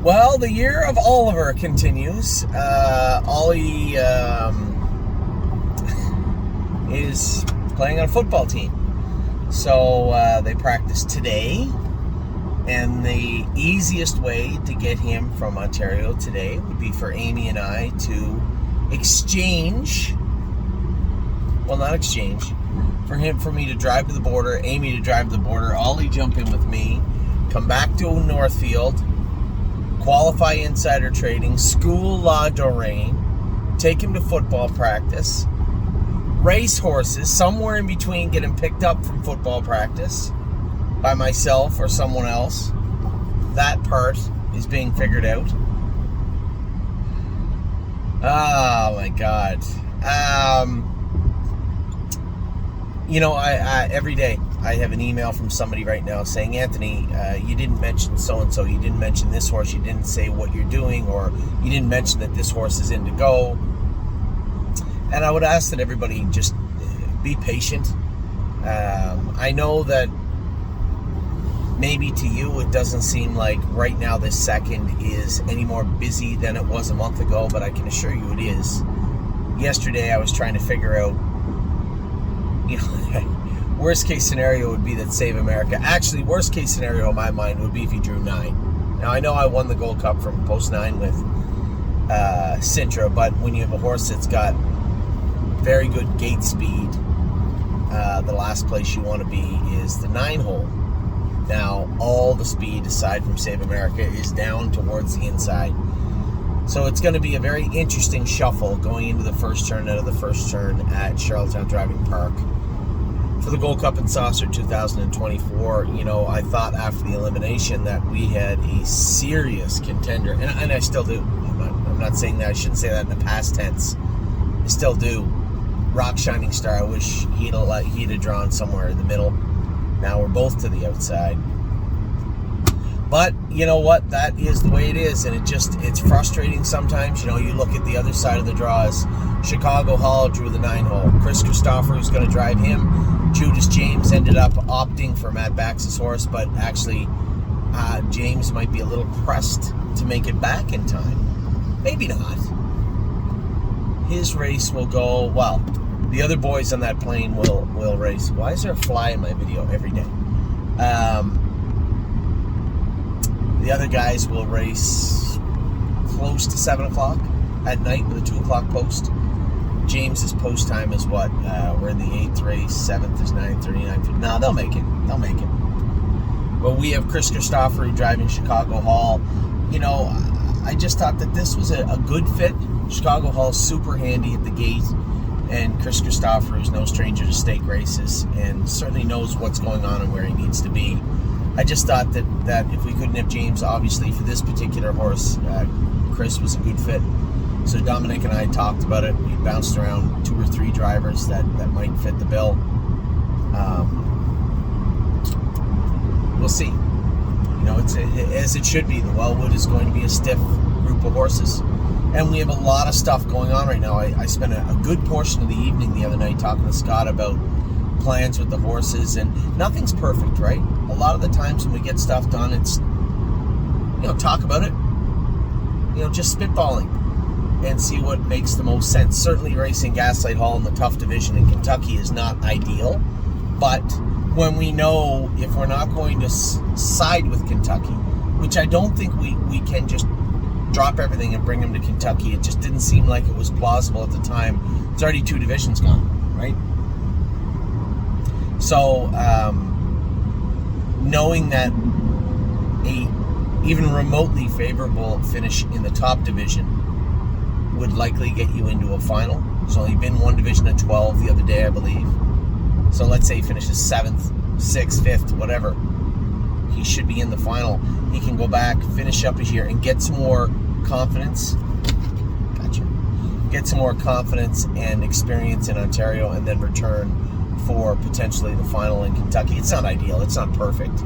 Well, the year of Oliver continues. Ollie is playing on a football team. So they practice today. And the easiest way to get him from Ontario today would be for Amy and I to exchange. Well, not exchange. For me to drive to the border, Amy to drive to the border, Ollie jump in with me, come back to Northfield, qualify insider trading, school La Dorraine, take him to football practice, race horses, somewhere in between get him picked up from football practice by myself or someone else. That part is being figured out. Oh my God. I every day I have an email from somebody right now saying, Anthony, you didn't mention so-and-so, you didn't mention this horse, you didn't say what you're doing, or you didn't mention that this horse is in to go. And I would ask that everybody just be patient. I know that maybe to you it doesn't seem like right now this second is any more busy than it was a month ago, but I can assure you it is. Yesterday I was trying to figure out, worst case scenario would be that Save America. Actually, worst case scenario in my mind would be if he drew 9. Now I know I won the Gold Cup from post 9 with Sintra, but when you have a horse that's got very good gate speed, the last place you want to be is the 9 hole. Now, all the speed, aside from Save America, is down towards the inside. So it's going to be a very interesting shuffle going into the first turn, out of the first turn at Charlottetown Driving Park for the Gold Cup and Saucer 2024. I thought after the elimination that we had a serious contender, and I still do. I'm not saying that. I shouldn't say that in the past tense. I still do. Rock Shining Star, I wish he'd have drawn somewhere in the middle. Now we're both to the outside. But you know what? That is the way it is, and it's frustrating sometimes. You look at the other side of the draws. Chicago Hall drew the 9 hole. Chris Christopher was going to drive him. Judas James ended up opting for Matt Bax's horse, but actually James might be a little pressed to make it back in time. Maybe not. His race will go well. The other boys on that plane will race. Why is there a fly in my video every day? The other guys will race close to 7 o'clock at night with a 2 o'clock post. James's post time is what? We're in the 8th race. 7th is 9:39. No, they'll make it. But we have Chris Christopher driving Chicago Hall. I just thought that this was a good fit. Chicago Hall is super handy at the gate. And Chris Christopher is no stranger to stake races and certainly knows what's going on and where he needs to be. I just thought that if we couldn't have James, obviously, for this particular horse, Chris was a good fit. So Dominic and I talked about it. We bounced around 2 or 3 drivers that might fit the bill. We'll see. It's as it should be. The Wellwood is going to be a stiff group of horses. And we have a lot of stuff going on right now. I spent a good portion of the evening the other night talking to Scott about plans with the horses, and nothing's perfect, right? A lot of the times when we get stuff done, it's, talk about it, just spitballing and see what makes the most sense. Certainly racing Gaslight Hall in the tough division in Kentucky is not ideal, but when we know if we're not going to side with Kentucky, which I don't think we can just drop everything and bring him to Kentucky. It just didn't seem like it was plausible at the time. It's already 2 divisions gone, right? So, knowing that a even remotely favorable finish in the top division would likely get you into a final. There's only been 1 division of 12 the other day, I believe. So let's say he finishes 7th, 6th, 5th, whatever. He should be in the final. He can go back, finish up his year, and get some more confidence. Gotcha. Get some more confidence and experience in Ontario, and then return for potentially the final in Kentucky. It's not ideal. It's not perfect.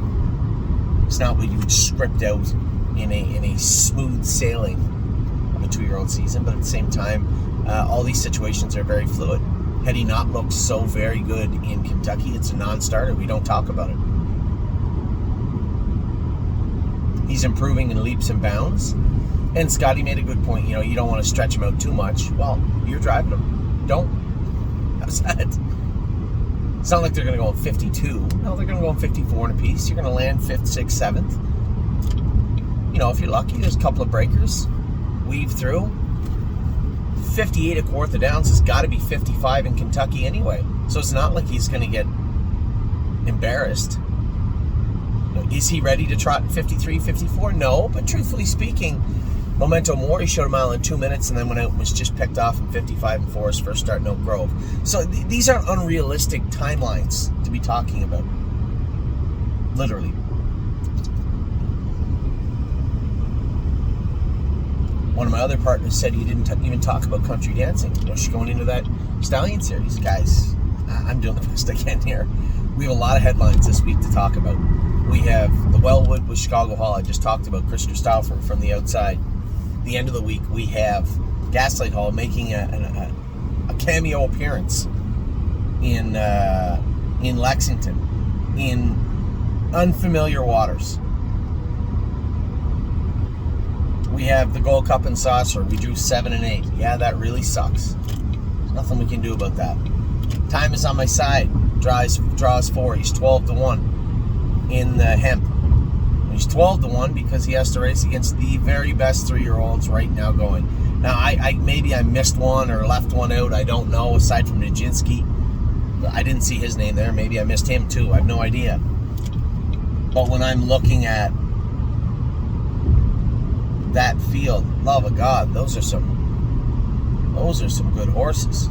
It's not what you would script out in a smooth sailing of a 2-year-old season. But at the same time, all these situations are very fluid. Had he not looked so very good in Kentucky, it's a non-starter. We don't talk about it. He's improving in leaps and bounds. And Scotty made a good point. You know, you don't want to stretch him out too much. Well, you're driving him. Don't. How's that? It's not like they're going to go in 52. No, they're going to go in 54 in a piece. You're going to land 5th, 6th, 7th. You know, if you're lucky, there's a couple of breakers. Weave through. 58 at Kawartha Downs has got to be 55 in Kentucky anyway. So it's not like he's going to get embarrassed. You know, is he ready to trot in 53, 54? No, but truthfully speaking, Memento Mori showed a mile in 2 minutes and then went out and was just picked off in 55 and 4 his first start in Oak Grove. So these aren't unrealistic timelines to be talking about. Literally. One of my other partners said he didn't even talk about country dancing. You know, she's going into that Stallion Series. Guys, I'm doing the best I can here. We have a lot of headlines this week to talk about. We have the Wellwood with Chicago Hall. I just talked about Chris Christopher from the outside. The end of the week, we have Gaslight Hall making a cameo appearance in Lexington, in unfamiliar waters. We have the Gold Cup and Saucer. We drew 7 and 8. Yeah, that really sucks. There's nothing we can do about that. Time is on my side. Draws 4. He's 12-1 in the hemp. He's 12-1 because he has to race against the very best 3-year-olds right now going. Now, I maybe I missed one or left one out. I don't know. Aside from Nijinsky, I didn't see his name there. Maybe I missed him too. I have no idea. But when I'm looking at that field, love of God, those are some good horses.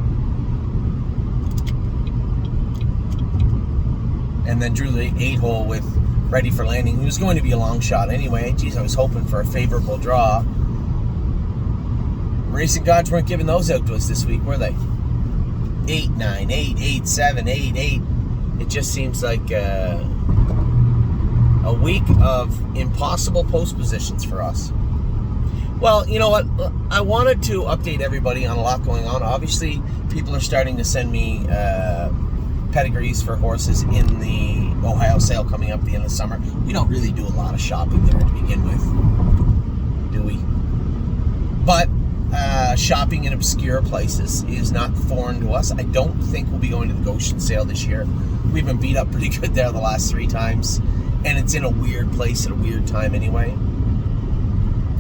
And then drew the 8-hole with Ready for Landing. It was going to be a long shot anyway. Geez, I was hoping for a favorable draw. Racing gods weren't giving those out to us this week, were they? 8, 9, 8, 8, 7, 8, 8. It just seems like a week of impossible post positions for us. Well, you know what? I wanted to update everybody on a lot going on. Obviously, people are starting to send me pedigrees for horses in the Ohio sale coming up at the end of the summer. We don't really do a lot of shopping there to begin with, do we? But shopping in obscure places is not foreign to us. I don't think we'll be going to the Goshen sale this year. We've been beat up pretty good there the last 3 times, and it's in a weird place at a weird time anyway.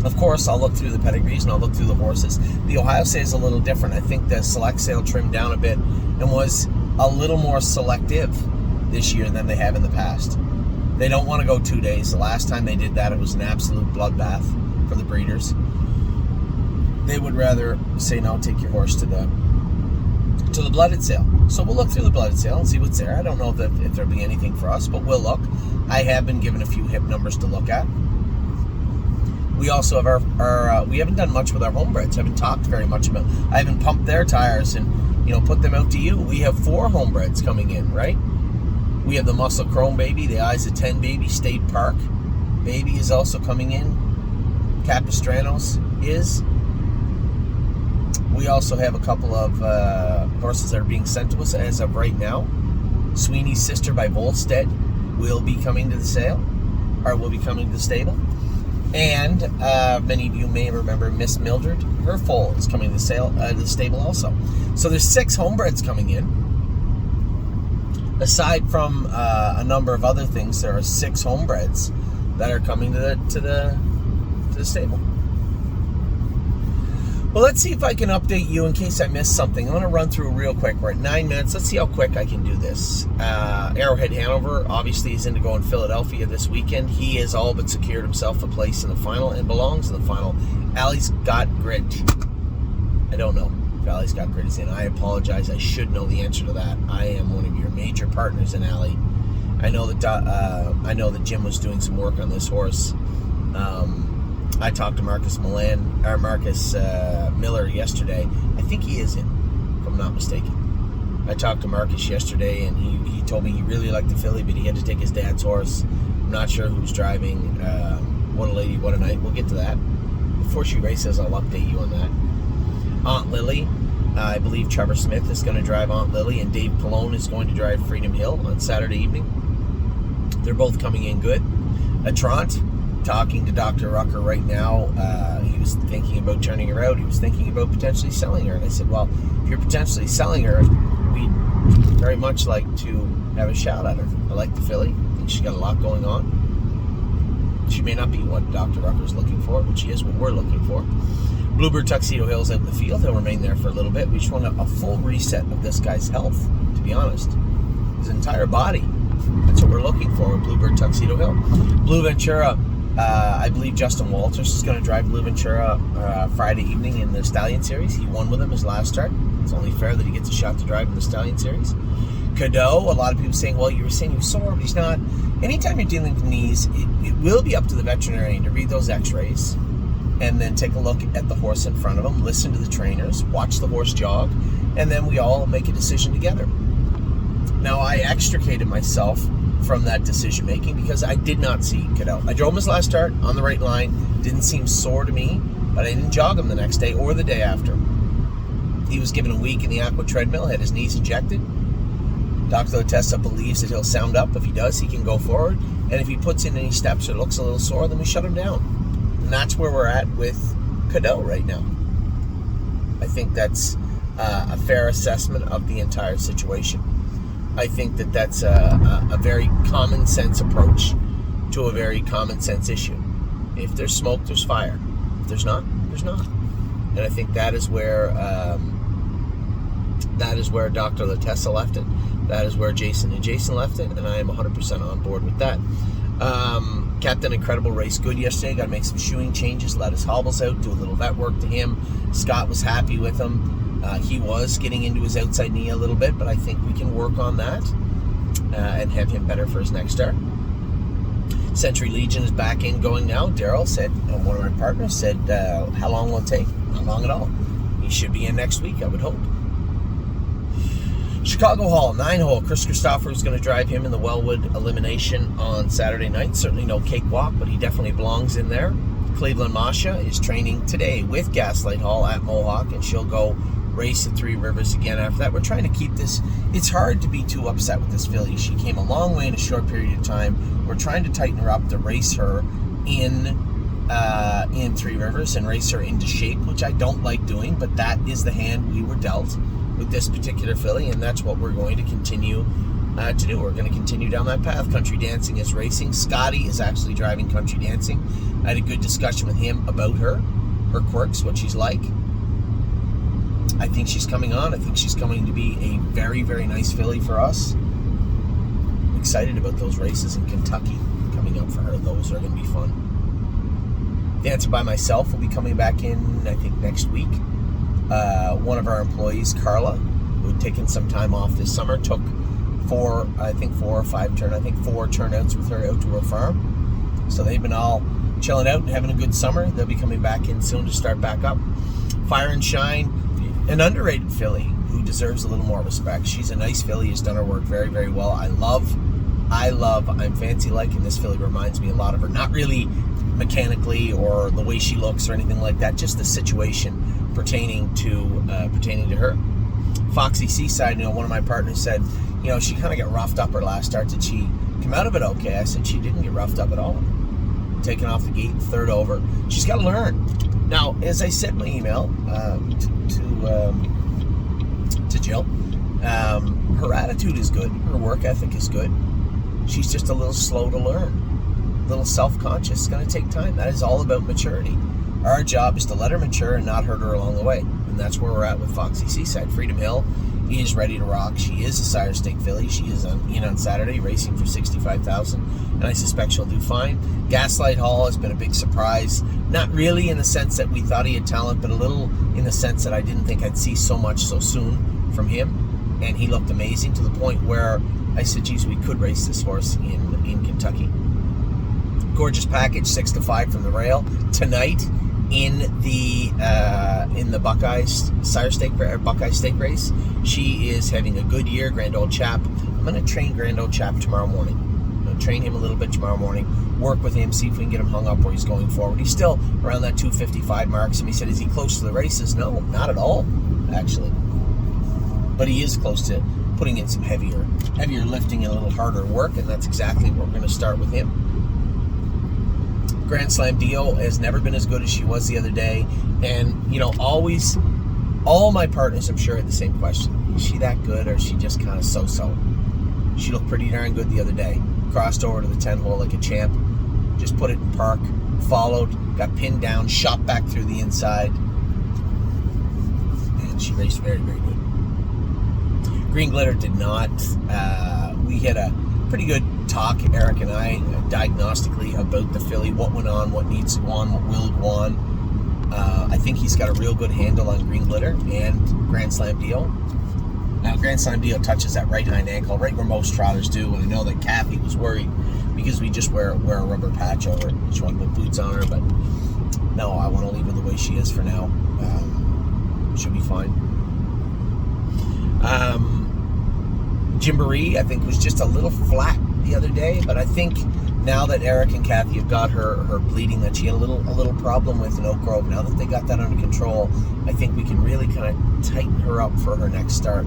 Of course, I'll look through the pedigrees and I'll look through the horses. The Ohio sale is a little different. I think the select sale trimmed down a bit and was a little more selective this year than they have in the past. They don't want to go 2 days. The last time they did that, it was an absolute bloodbath for the breeders. They would rather say, no, take your horse to the blooded sale. So we'll look through the blooded sale and see what's there. I don't know if there'll be anything for us, but we'll look. I have been given a few hip numbers to look at. We also have our we haven't done much with our homebreds. I haven't talked very much about. I haven't pumped their tires and put them out to you. We have 4 homebreds coming in, right? We have the Muscle Chrome baby, the Eyes of 10 baby, State Park baby is also coming in. Capistranos is. We also have a couple of horses that are being sent to us as of right now. Sweeney's Sister by Volstead will be coming to the sale, or will be coming to the stable. And many of you may remember Miss Mildred. Her foal is coming to the stable also. So there's 6 homebreds coming in. Aside from a number of other things, there are 6 homebreds that are coming to the stable. Well, let's see if I can update you in case I missed something. I'm going to run through real quick. We're at 9 minutes. Let's see how quick I can do this. Arrowhead Hanover obviously is in to go in Philadelphia this weekend. He has all but secured himself a place in the final and belongs in the final. Allie's Got Grit. I don't know if Allie's Got Grit is in. I apologize. I should know the answer to that. I am one of your major partners in Allie. I know that Jim was doing some work on this horse. I talked to Marcus Miller yesterday. I think he is in, if I'm not mistaken. I talked to Marcus yesterday, and he told me he really liked the filly, but he had to take his dad's horse. I'm not sure who's driving. What a lady, what a night. We'll get to that. Before she races, I'll update you on that. Aunt Lily. I believe Trevor Smith is going to drive Aunt Lily, and Dave Pallone is going to drive Freedom Hill on Saturday evening. They're both coming in good. Atrant. talking to Dr. Rucker right now. He was thinking about turning her out. He was thinking about potentially selling her. And I said, well, if you're potentially selling her, we'd very much like to have a shot at her. I like the filly. I think she's got a lot going on. She may not be what Dr. Rucker's looking for, but she is what we're looking for. Bluebird Tuxedo Hill's out in the field. He'll remain there for a little bit. We just want a full reset of this guy's health, to be honest. His entire body. That's what we're looking for with Bluebird Tuxedo Hill. Blue Ventura, I believe Justin Walters is going to drive Blue Ventura Friday evening in the Stallion Series. He won with him his last start. It's only fair that he gets a shot to drive in the Stallion Series. Cadeau, a lot of people saying, well, you were saying he was sore, but he's not. Anytime you're dealing with knees, it will be up to the veterinarian to read those x-rays and then take a look at the horse in front of him, listen to the trainers, watch the horse jog, and then we all make a decision together. Now, I extricated myself from that decision making because I did not see Cadeau. I drove him his last start on the right line, didn't seem sore to me, but I didn't jog him the next day or the day after. He was given a week in the aqua treadmill, had his knees injected. Dr. Latessa believes that he'll sound up. If he does, he can go forward. And if he puts in any steps or looks a little sore, then we shut him down. And that's where we're at with Cadeau right now. I think that's a fair assessment of the entire situation. I think that that's a very common sense approach to a very common sense issue. If there's smoke, there's fire. If there's not, there's not. And I think that is where Dr. Latessa left it. That is where Jason and Jason left it, and I am 100% on board with that. Captain Incredible raced good yesterday. Got to make some shoeing changes, let his hobbles out, do a little vet work to him. Scott was happy with him. He was getting into his outside knee a little bit, but I think we can work on that and have him better for his next start. Century Legion is back in going now. Daryl said, one of my partners said, how long will it take? Not long at all. He should be in next week, I would hope. Chicago Hall, 9-hole. Chris Christopher is going to drive him in the Wellwood elimination on Saturday night. Certainly no cakewalk, but he definitely belongs in there. Cleveland Masha is training today with Gaslight Hall at Mohawk, and she'll go race at Three Rivers again after that. We're trying to keep this. It's hard to be too upset with this filly. She came a long way in a short period of time. We're trying to tighten her up to race her in Three Rivers and race her into shape, which I don't like doing, but that is the hand we were dealt with this particular filly, and that's what we're going to continue to do. We're going to continue down that path. Country Dancing is racing. Scotty is actually driving Country Dancing. I had a good discussion with him about her quirks, what she's like. I think she's coming on. I think she's coming to be a very, very nice filly for us. I'm excited about those races in Kentucky coming up for her. Those are going to be fun. Dancer by Myself will be coming back in, I think, next week. One of our employees, Carla, who had taken some time off this summer, took four turnouts with her out to her farm. So they've been all chilling out and having a good summer. They'll be coming back in soon to start back up. Fire and Shine, an underrated filly who deserves a little more respect. She's a nice filly, has done her work very, very well. I'm fancy liking this filly. Reminds me a lot of her. Not really mechanically or the way she looks or anything like that, just the situation pertaining to her. Foxy Seaside, one of my partners said, she kind of got roughed up her last start. Did she come out of it okay? I said she didn't get roughed up at all. Taken off the gate, third over. She's got to learn. Now, as I said in my email to Jill, her attitude is good. Her work ethic is good. She's just a little slow to learn. A little self-conscious. It's going to take time. That is all about maturity. Our job is to let her mature and not hurt her along the way. And that's where we're at with Foxy Seaside. Freedom Hill is ready to rock. She is a sire stake filly. She is in on Saturday racing for $65,000, and I suspect she'll do fine. Gaslight Hall has been a big surprise. Not really in the sense that we thought he had talent, but a little in the sense that I didn't think I'd see so much so soon from him. And he looked amazing to the point where I said, geez, we could race this horse in Kentucky. Gorgeous Package, 6-5 from the rail tonight in the Buckeyes Buckeye Stake race. She is having a good year. Grand Old Chap. I'm going to train Grand Old Chap tomorrow morning. I'm going to train him a little bit tomorrow morning. Work with him, see if we can get him hung up where he's going forward. He's still around that 255 mark. Somebody said, is he close to the races? No, not at all, actually. But he is close to putting in some heavier lifting and a little harder work, and that's exactly where we're going to start with him. Grand Slam Dio has never been as good as she was the other day. And, always, all my partners, I'm sure, had the same question. Is she that good, or is she just kind of so-so? She looked pretty darn good the other day. Crossed over to the 10 hole like a champ. Just put it in park. Followed. Got pinned down. Shot back through the inside. And she raced very, very good. Green Glitter did not. We had a pretty good talk, Eric and I, diagnostically about the filly, what went on, what needs to go on, what will go on. I think he's got a real good handle on Green Glitter and Grand Slam Dio. Now, Grand Slam Dio touches that right hind ankle, right where most trotters do, and I know that Kathy was worried because we just wear a rubber patch over it. She wanted to put boots on her, but no, I want to leave her the way she is for now. She'll be fine. Gymboree, I think, was just a little flat the other day, but I think now that Eric and Kathy have got her bleeding that she had a little problem with in Oak Grove, now that they got that under control, I think we can really kind of tighten her up for her next start.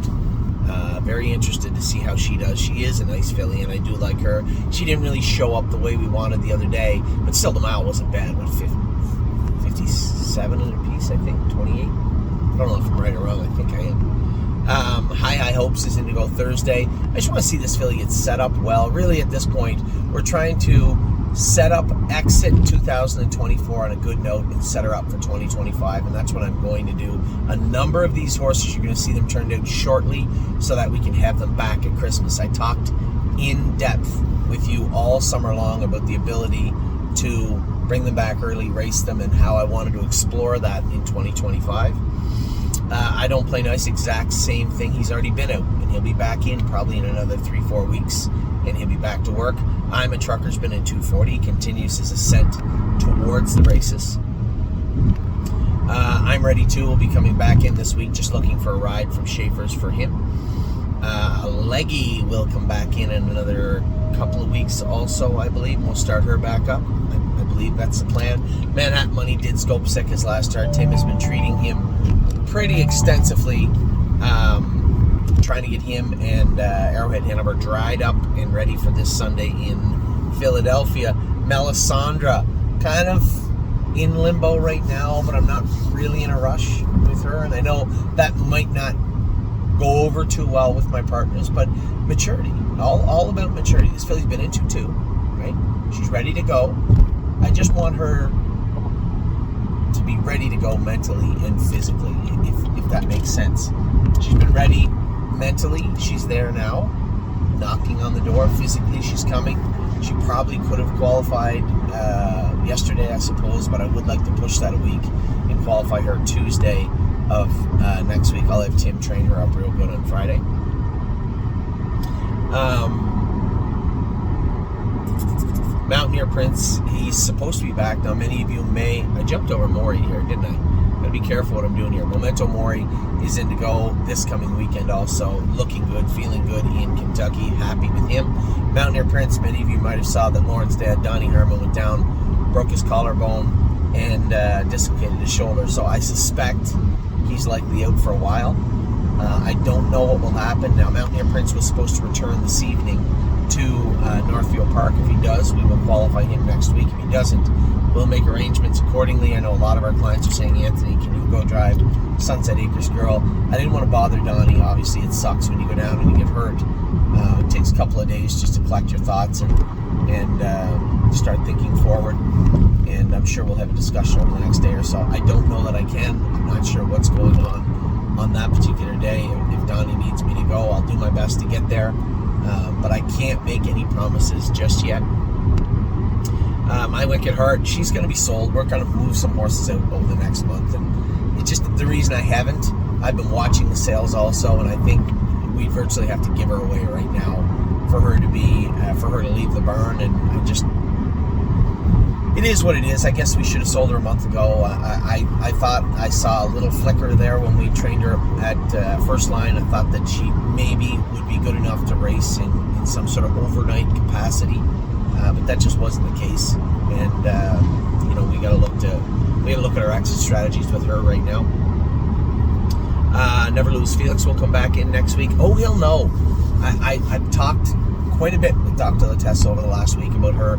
Very interested to see how she does. She is a nice filly, and I do like her. She didn't really show up the way we wanted the other day, but still the mile wasn't bad. What, 57 in a piece, I think, 28? I don't know if I'm right or wrong. I think I am. High Hopes is Indigo Thursday. I just want to see this filly get set up well. Really, at this point, we're trying to set up exit 2024 on a good note and set her up for 2025, and that's what I'm going to do. A number of these horses, you're going to see them turned out shortly so that we can have them back at Christmas. I talked in depth with you all summer long about the ability to bring them back early, race them, and how I wanted to explore that in 2025. I Don't Play Nice, exact same thing. He's already been out, and he'll be back in probably in another 3-4 weeks, and he'll be back to work. I'm a Trucker's been in 240, continues his ascent towards the races. I'm Ready Too will be coming back in this week, just looking for a ride from Schaefer's for him. Leggy will come back in another couple of weeks also, I believe. We'll start her back up. I believe that's the plan. Manhattan Money did scope sick his last start. Tim has been treating him pretty extensively, trying to get him and Arrowhead Hanover dried up and ready for this Sunday in Philadelphia. Melisandre, kind of in limbo right now, but I'm not really in a rush with her, and I know that might not go over too well with my partners, but maturity, all about maturity. This filly's been in 2-2, right? She's ready to go. I just want her to be ready to go mentally and physically, if that makes sense. She's been ready mentally. She's there now, knocking on the door. Physically, she's coming. She probably could have qualified yesterday, I suppose, but I would like to push that a week and qualify her Tuesday of next week. I'll have Tim train her up real good on Friday. Mountaineer Prince, he's supposed to be back. Now, many of you may... I jumped over Maury here, didn't I? Gotta be careful what I'm doing here. Memento Mori is in to go this coming weekend also. Looking good, feeling good in Kentucky. Happy with him. Mountaineer Prince, many of you might have saw that Lauren's dad, Donnie Herman, went down, broke his collarbone, and dislocated his shoulder. So I suspect he's likely out for a while. I don't know what will happen. Now, Mountaineer Prince was supposed to return this evening to Northfield Park. If he does, we will qualify him next week. If he doesn't, we'll make arrangements accordingly. I know a lot of our clients are saying, Anthony, can you go drive Sunset Acres Girl? I didn't want to bother Donnie. Obviously, it sucks when you go down and you get hurt. It takes a couple of days just to collect your thoughts and start thinking forward. And I'm sure we'll have a discussion over the next day or so. I don't know that I can. I'm not sure what's going on that particular day. If Donnie needs me to go, I'll do my best to get there. But I can't make any promises just yet. My Wicked Heart, she's going to be sold. We're going to move some horses out over the next month. And it's just the reason I haven't. I've been watching the sales also, and I think we virtually have to give her away right now for her to be, for her to leave the barn. And I just, it is what it is. I guess we should have sold her a month ago. I thought I saw a little flicker there when we trained her at First Line. I thought that she maybe would be good enough to race in some sort of overnight capacity, but that just wasn't the case. And we got to look at our exit strategies with her right now. Never Lose Felix will come back in next week. Oh, he'll know. I've talked quite a bit with with Dr. Latessa over the last week about her,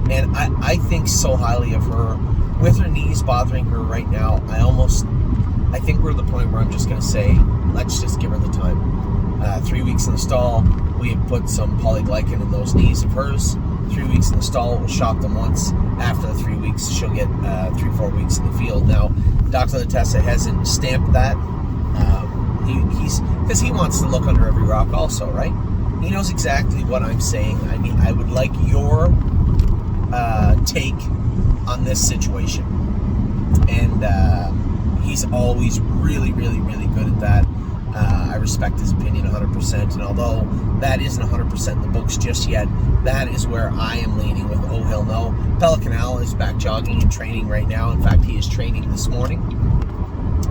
and I think so highly of her. With her knees bothering her right now, I think we're at the point where I'm just going to say, let's just give her the time. 3 weeks in the stall, we have put some polyglycan in those knees of hers. 3 weeks in the stall, we'll shock them once. After the 3 weeks, she'll get 3-4 weeks in the field. Now, Dr. Latessa hasn't stamped that. Because he wants to look under every rock also, right? He knows exactly what I'm saying. I mean, I would like your take on this situation. And he's always really, really, really good at that. I respect his opinion 100%. And although that isn't 100% in the books just yet, that is where I am leaning with oh hell no. Pelican Al is back jogging and training right now. In fact, he is training this morning.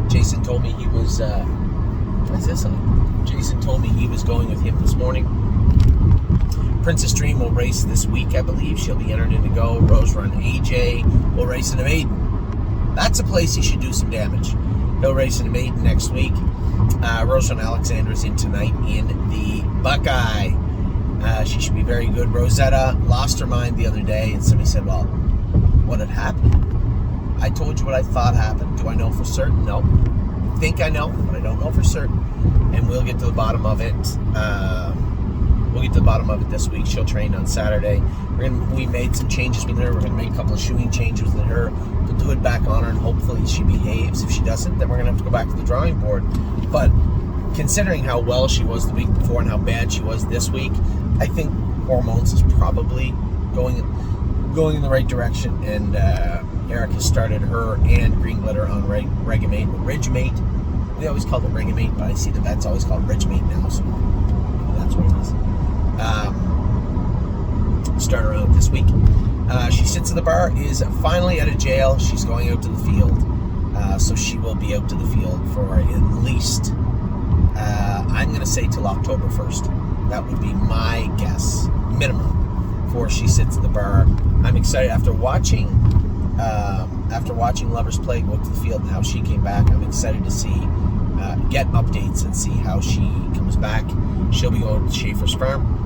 Jason told me he was... what is this on? Jason told me he was going with him this morning. Princess Dream will race this week, I believe. She'll be entered in to go. Rose Run AJ will race in a maiden. That's a place he should do some damage. He'll race in a maiden next week. Rose Run Alexander is in tonight in the Buckeye. She should be very good. Rosetta lost her mind the other day, and somebody said, well, what had happened? I told you what I thought happened. Do I know for certain? No. I think I know, but I don't know for certain. And we'll get to the bottom of it. We'll get to the bottom of it this week. She'll train on Saturday. We made some changes with her. We're going to make a couple of shoeing changes with her. Put the hood back on her, and hopefully she behaves. If she doesn't, then we're going to have to go back to the drawing board. But considering how well she was the week before and how bad she was this week, I think hormones is probably going in the right direction. And Eric has started her and Green Glitter on Ridgemate. We always called it Regamate, but I see the vets always call it Ridgemate now, so that's what it is. Start her out this week. She Sits at the Bar is finally out of jail. She's going out to the field, so she will be out to the field for at least, I'm going to say till October 1st. That would be my guess, minimum, for She Sits at the Bar. I'm excited after watching Lovers Play go to the field and how she came back. I'm excited to see, get updates and see how she comes back. She'll be going to Schaefer's Farm.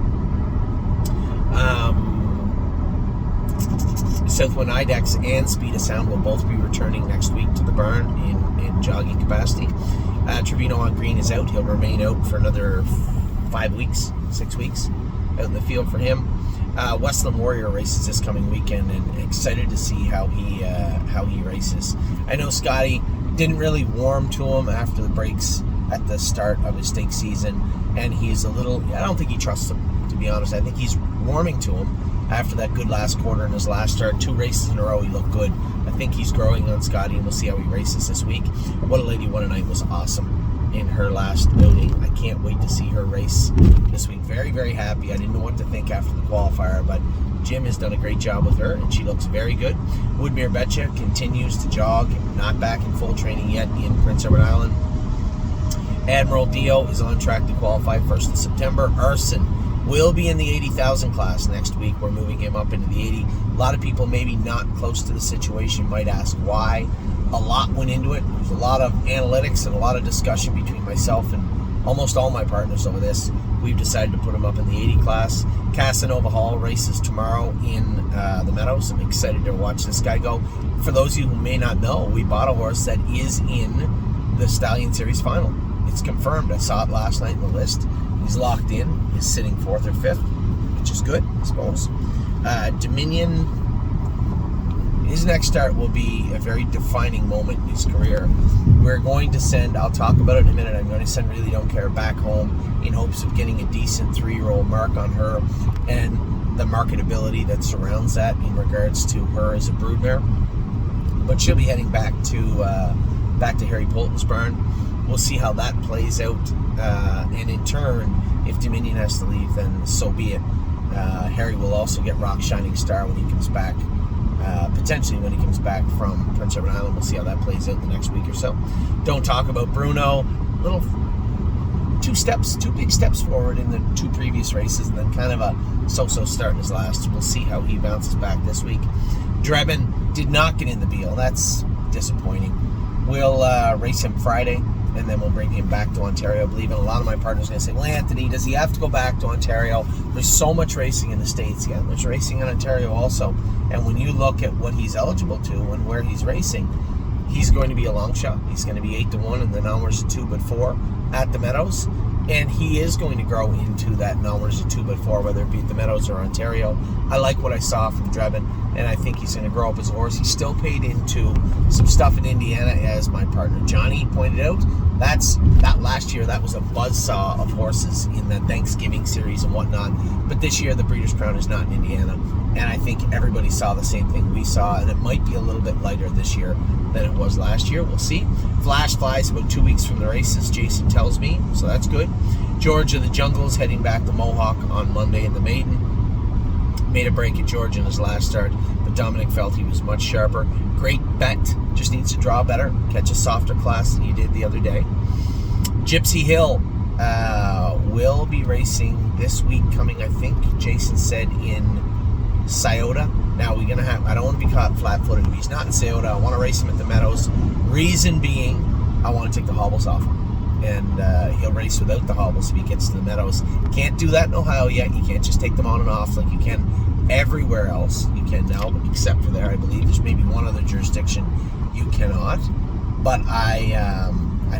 Southwind Idex and Speed of Sound will both be returning next week to the barn in jogging capacity. Trevino on Green is out. He'll remain out for another 6 weeks out in the field for him. Westland Warrior races this coming weekend, and excited to see how he races. I know Scotty didn't really warm to him after the breaks at the start of his stake season, and he's I don't think he trusts him, to be honest. I think he's warming to him after that good last quarter in his last start. 2 races in a row, he looked good. I think he's growing on Scotty, and we'll see how he races this week. What a Lady Won a Night was awesome in her last outing. I can't wait to see her race this week. Very, very happy. I didn't know what to think after the qualifier, but Jim has done a great job with her, and she looks very good. Woodmere Betcha continues to jog, not back in full training yet in Prince Edward Island. Admiral Dio is on track to qualify 1st of September. Arson will be in the 80,000 class next week. We're moving him up into the 80. A lot of people maybe not close to the situation might ask why. A lot went into it. There's a lot of analytics and a lot of discussion between myself and almost all my partners over this. We've decided to put him up in the 80 class. Casanova Hall races tomorrow in the Meadows. I'm excited to watch this guy go. For those of you who may not know, we bought a horse that is in the Stallion Series final. It's confirmed. I saw it last night in the list. He's locked in. He's sitting 4th or 5th, which is good, I suppose. Dominion, his next start will be a very defining moment in his career. We're going to send, I'll talk about it in a minute, I'm going to send Really Don't Care back home in hopes of getting a decent 3-year-old mark on her and the marketability that surrounds that in regards to her as a broodmare. But she'll be heading back to Harry Polton's barn. We'll see how that plays out, and in turn, if Dominion has to leave, then so be it. Harry will also get Rock Shining Star when he comes back, potentially when he comes back from Prince Edward Island. We'll see how that plays out the next week or so. Don't talk about Bruno. Two big steps forward in the 2 previous races, and then kind of a so-so start in his last. We'll see how he bounces back this week. Drebin did not get in the Beal. That's disappointing. We'll race him Friday and then we'll bring him back to Ontario, I believe. And a lot of my partners are going to say, well, Anthony, does he have to go back to Ontario? There's so much racing in the States. Yeah, there's racing in Ontario also. And when you look at what he's eligible to and where he's racing, he's going to be a long shot. He's going to be 8-1 in the non-winners of 2x4 at the Meadows. And he is going to grow into that non-winners of 2x4, whether it be at the Meadows or Ontario. I like what I saw from Drebin, and I think he's going to grow up as a horse. He's still paid into some stuff in Indiana, as my partner Johnny pointed out. That last year, that was a buzzsaw of horses in the Thanksgiving series and whatnot. But this year, the Breeders' Crown is not in Indiana. And I think everybody saw the same thing we saw, and it might be a little bit lighter this year than it was last year. We'll see. Flash flies about 2 weeks from the races, Jason tells me, so that's good. George of the Jungle is heading back to Mohawk on Monday in the maiden. Made a break at George in his last start, but Dominic felt he was much sharper. Great bet. Just needs to draw better, catch a softer class than he did the other day. Gypsy Hill will be racing this week coming, I think Jason said, in Scioto. Now we're gonna have, I don't want to be caught flat-footed. If he's not in Scioto, I want to race him at the Meadows. Reason being, I want to take the hobbles off him, and he'll race without the hobbles if he gets to the Meadows. Can't do that in Ohio yet. You can't just take them on and off like you can everywhere else. You can now, except for there, I believe. There's maybe one other jurisdiction you cannot, but I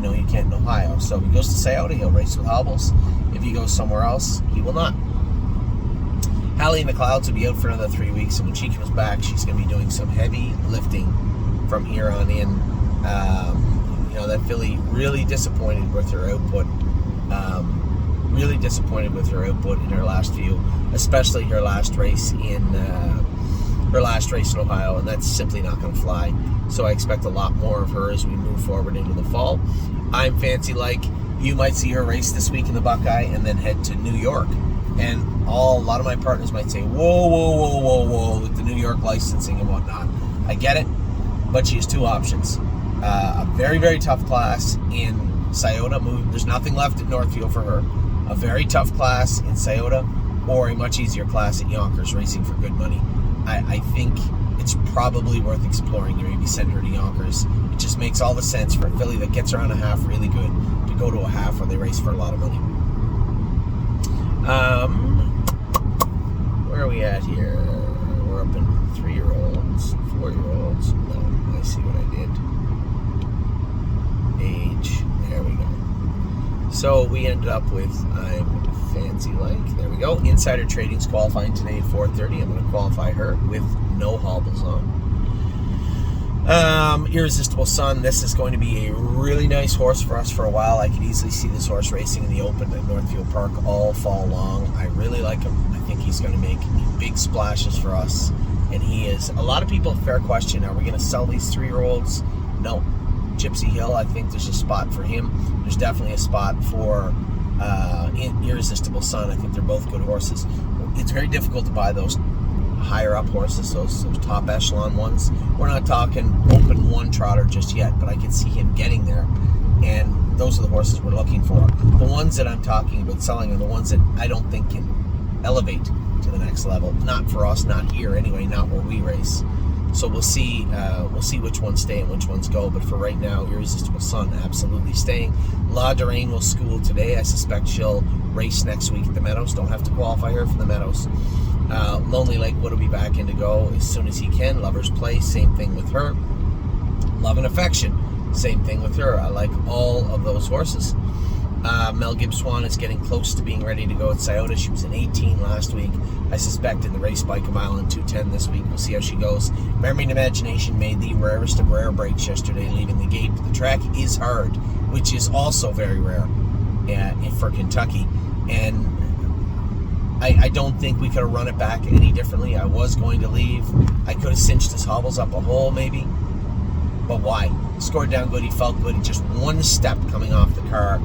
know you can't in Ohio. So if he goes to Scioto, he'll race with hobbles. If he goes somewhere else, he will not. Hallie in the Clouds will be out for another 3 weeks, and when she comes back, she's going to be doing some heavy lifting from here on in. That filly really disappointed with her output. Really disappointed with her output in her last few, especially her last race in Ohio, and that's simply not going to fly. So I expect a lot more of her as we move forward into the fall. I'm Fancy Like. You might see her race this week in the Buckeye and then head to New York. And a lot of my partners might say, whoa, with the New York licensing and whatnot. I get it, but she has two options. A very, very tough class in Scioto. There's nothing left at Northfield for her. A very tough class in Scioto, or a much easier class at Yonkers, racing for good money. I think it's probably worth exploring to maybe send her to Yonkers. It just makes all the sense for a filly that gets around a half really good to go to a half where they race for a lot of money. Where are we at here? We're up in 3-year-olds, 4-year-olds. No, I see what I did. Age. There we go. So we ended up with I'm Fancy Like. There we go. Insider Trading's qualifying today at 4:30. I'm going to qualify her with no hobbles on. Irresistible Sun. This is going to be a really nice horse for us for a while. I could easily see this horse racing in the Open at Northfield Park all fall long. I really like him. I think he's going to make big splashes for us. And he is, a lot of people, fair question, are we going to sell these 3-year-olds? No. Gypsy Hill, I think there's a spot for him. There's definitely a spot for Irresistible Sun. I think they're both good horses. It's very difficult to buy those higher up horses, those top echelon ones. We're not talking Open 1 trotter just yet, but I can see him getting there. And those are the horses we're looking for. The ones that I'm talking about selling are the ones that I don't think can elevate to the next level. Not for us, not here anyway, not where we race. So we'll see which ones stay and which ones go. But for right now, Irresistible Sun absolutely staying. La Deraine will school today. I suspect she'll race next week at the Meadows. Don't have to qualify her for the Meadows. Lonely Lakewood will be back in to go as soon as he can. Lover's Place, same thing with her. Love and Affection, same thing with her. I like all of those horses. Mel Gibbs Swan is getting close to being ready to go at Scioto. She was in 18 last week. I suspect in the race bike a mile and 2:10 this week. We'll see how she goes. Memory and Imagination made the rarest of rare breaks yesterday leaving the gate. The track is hard, which is also very rare for Kentucky. And I don't think we could have run it back any differently. I was going to leave. I could have cinched his hobbles up a hole maybe. But why? Scored down good. He felt good. He just one step coming off the car.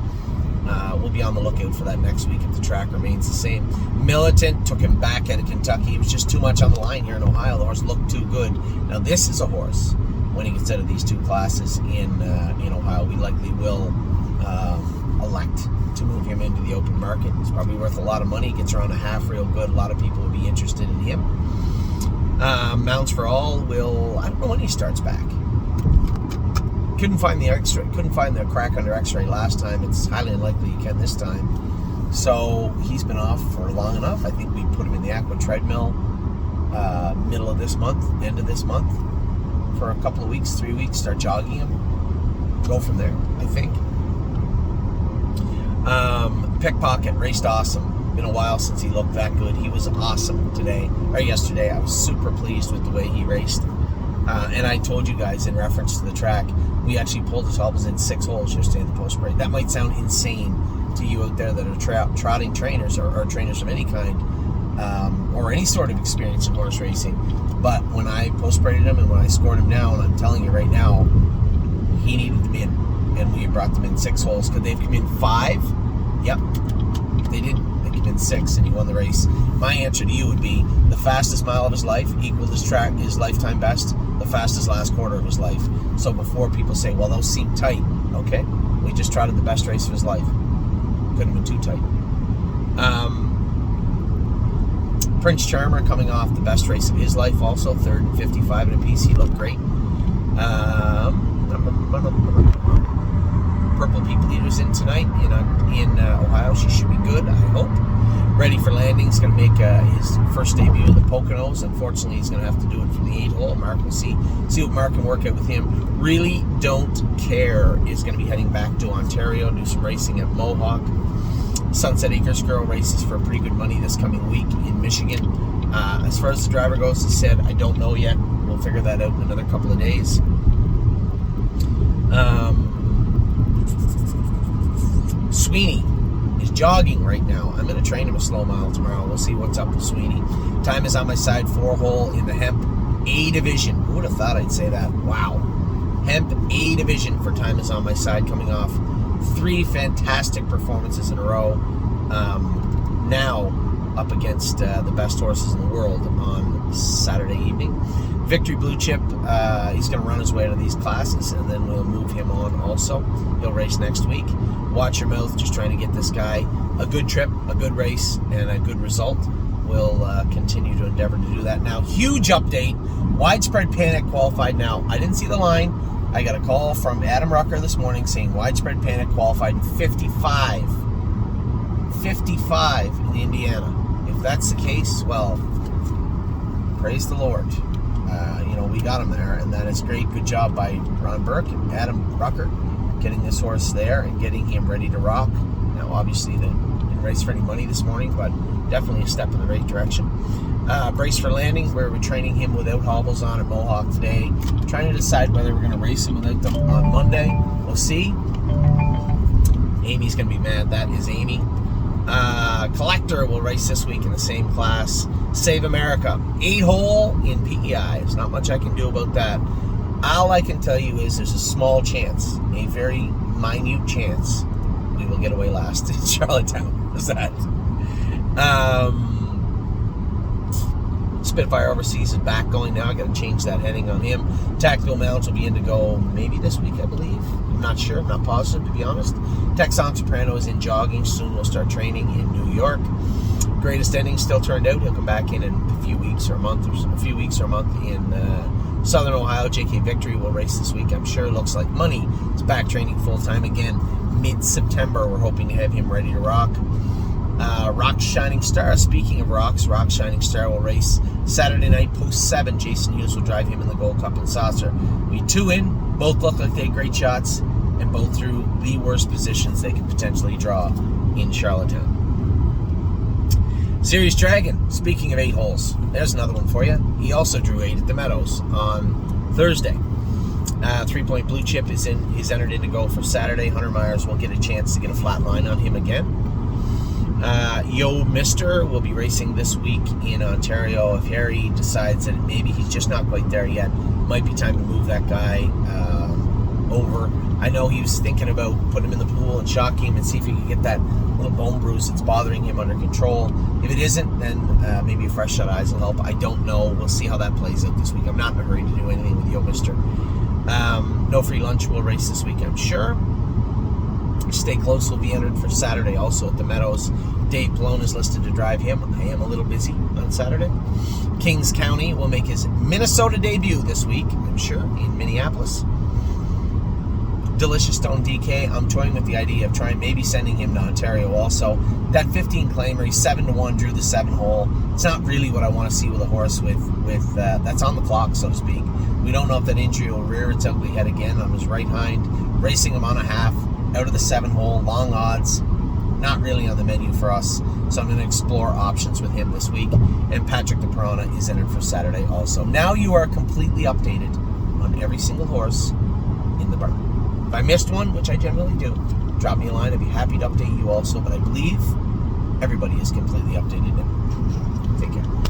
We'll be on the lookout for that next week if the track remains the same. Militant took him back out of Kentucky. It was just too much on the line here in Ohio. The horse looked too good. Now this is a horse, when he gets out of these two classes in Ohio, we likely will elect to move him into the open market. He's probably worth a lot of money. Gets around a half real good. A lot of people would be interested in him. Mounts for All will, I don't know when he starts back. Couldn't find the X-ray. Couldn't find the crack under X-ray last time. It's highly unlikely you can this time. So he's been off for long enough. I think we put him in the aqua treadmill middle of this month, end of this month, for a couple of weeks, 3 weeks. Start jogging him. Go from there, I think. Pickpocket raced awesome. Been a while since he looked that good. He was awesome today or yesterday. I was super pleased with the way he raced. And I told you guys in reference to the track, we actually pulled his hobbles in 6 holes yesterday in the post parade. That might sound insane to you out there that are trotting trainers or trainers of any kind, or any sort of experience in horse racing. But when I post paraded him and when I scored him down, I'm telling you right now, he needed to be in, and we brought them in 6 holes. Could they have come in 5? Yep, they didn't. They came in 6, and he won the race. My answer to you would be the fastest mile of his life equaled his lifetime best, the fastest last quarter of his life. So before people say, well, those seem tight, okay, we just trotted the best race of his life. Couldn't have been too tight. Prince Charmer coming off the best race of his life also, 3rd and 55 in a piece. He looked great. Purple People Eaters in tonight in Ohio. She should be good, I hope. Ready for landing. He's going to make his first debut in the Poconos. Unfortunately, he's going to have to do it from the 8-hole. Mark will see what Mark can work out with him. Really Don't Care is going to be heading back to Ontario, do some racing at Mohawk. Sunset Acres Girl races for pretty good money this coming week in Michigan. As far as the driver goes, he said, I don't know yet. We'll figure that out in another couple of days. Sweeney is jogging right now. I'm going to train him a slow mile tomorrow. We'll see what's up with Sweeney. Time is on my side, 4-hole in the Hemp A division. Who would have thought I'd say that? Wow. Hemp A division for Time is on my side, coming off 3 fantastic performances in a row. Now up against the best horses in the world on Saturday evening. Victory Blue Chip, he's going to run his way to these classes, and then we'll move him on also. He'll race next week. Watch your mouth, just trying to get this guy a good trip, a good race, and a good result. We'll continue to endeavor to do that. Now, huge update. Widespread Panic qualified now. I didn't see the line. I got a call from Adam Rucker this morning saying Widespread Panic qualified in 55 in Indiana. If that's the case, well, praise the Lord. We got him there, and that is great. Good job by Ron Burke and Adam Rucker getting this horse there and getting him ready to rock. Now, obviously, they didn't race for any money this morning, but definitely a step in the right direction. Brace for Landing, where we're training him without hobbles on at Mohawk today. Trying to decide whether we're going to race him without them on Monday. We'll see. Amy's going to be mad. That is Amy. Collector will race this week in the same class. Save America, 8-hole in PEI. There's not much I can do about that. All I can tell you is there's a small chance, a very minute chance, we will get away last in Charlottetown. What's that? Spitfire Overseas is back going now. I got to change that heading on him. Tactical Mounts will be in to go maybe this week, I believe. I'm not sure. I'm not positive, to be honest. Texan Soprano is in jogging. Soon we'll start training in New York. Greatest Ending still turned out. He'll come back in a few weeks or a month in Southern Ohio. JK Victory will race this week, I'm sure. Looks like money. He's back training full-time again mid-September. We're hoping to have him ready to rock. Rock Shining Star. Speaking of rocks, Rock Shining Star will race Saturday night post 7. Jason Hughes will drive him in the Gold Cup and Saucer. We 2 in. Both look like they had great shots, and both threw the worst positions they could potentially draw in Charlottetown. Serious Dragon, speaking of 8 holes, there's another one for you. He also drew 8 at the Meadows on Thursday. 3-point Blue Chip is entered in to go for Saturday. Hunter Myers will get a chance to get a flat line on him again. Yo Mister will be racing this week in Ontario. If Harry decides that maybe he's just not quite there yet, might be time to move that guy over. I know he was thinking about putting him in the pool and shocking him and see if he could get that little bone bruise that's bothering him under control. If it isn't, then maybe a fresh set of eyes will help. I don't know. We'll see how that plays out this week. I'm not in a hurry to do anything with Yo Mister. No Free Lunch will race this week, I'm sure. Stay Close will be entered for Saturday also at the Meadows. Dave Pallone is listed to drive him. I am a little busy on Saturday. Kings County will make his Minnesota debut this week, I'm sure, in Minneapolis. Delicious Stone DK, I'm toying with the idea of trying maybe sending him to Ontario also. That 15 claimer, he's 7-1, drew the 7 hole. It's not really what I want to see with a horse with that's on the clock, so to speak. We don't know if that injury will rear its ugly head again on his right hind. Racing him on a half, out of the 7 hole, long odds. Not really on the menu for us, so I'm going to explore options with him this week. And Patrick the Piranha is in it for Saturday also. Now you are completely updated on every single horse in the barn. If I missed one, which I generally do, drop me a line. I'd be happy to update you also, but I believe everybody is completely updated now. Take care.